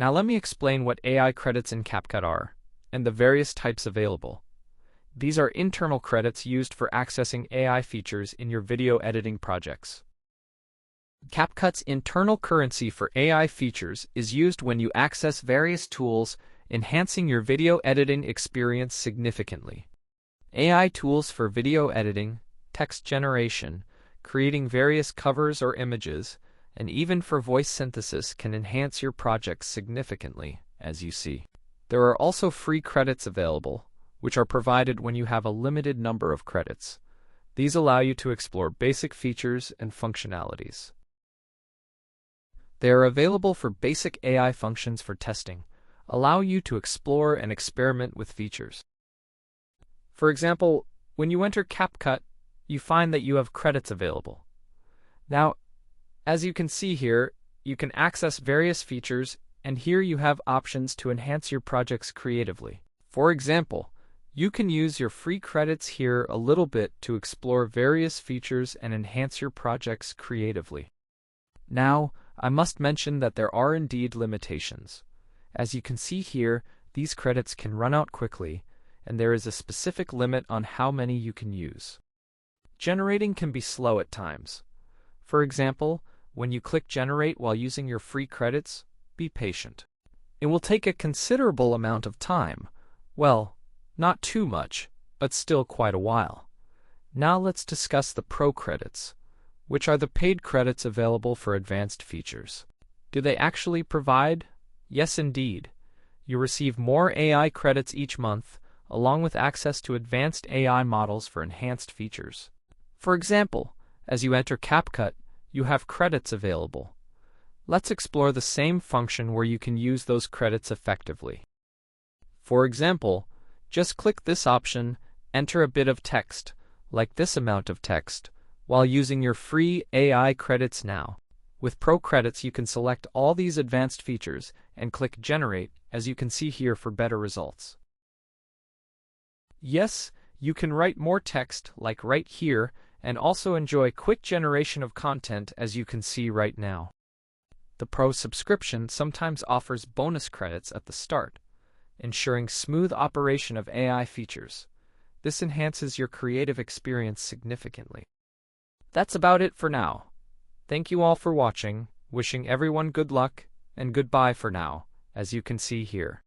Now let me explain what AI credits in CapCut are, and the various types available. These are internal credits used for accessing AI features in your video editing projects. CapCut's internal currency for AI features is used when you access various tools, enhancing your video editing experience significantly. AI tools for video editing, text generation, creating various covers or images, and even for voice synthesis can enhance your projects significantly, as you see. There are also free credits available, which are provided when you have a limited number of credits. These allow you to explore basic features and functionalities. They are available for basic AI functions for testing, allow you to explore and experiment with features. For example, when you enter CapCut, you find that you have credits available. Now, as you can see here, you can access various features, and here you have options to enhance your projects creatively. For example, you can use your free credits here a little bit to explore various features and enhance your projects creatively. Now, I must mention that there are indeed limitations. As you can see here, these credits can run out quickly, and there is a specific limit on how many you can use. Generating can be slow at times. For example, when you click Generate while using your free credits, be patient. It will take a considerable amount of time. Well, not too much, but still quite a while. Now let's discuss the Pro credits, which are the paid credits available for advanced features. Do they actually provide? Yes, indeed. You receive more AI credits each month, along with access to advanced AI models for enhanced features. For example, as you enter CapCut, you have credits available. Let's explore the same function where you can use those credits effectively. For example, just click this option, enter a bit of text, like this amount of text, while using your free AI credits now. With Pro credits, you can select all these advanced features and click Generate, as you can see here, for better results. Yes, you can write more text, like right here, and also enjoy quick generation of content, as you can see right now. The Pro subscription sometimes offers bonus credits at the start, ensuring smooth operation of AI features. This enhances your creative experience significantly. That's about it for now. Thank you all for watching, wishing everyone good luck, and goodbye for now, as you can see here.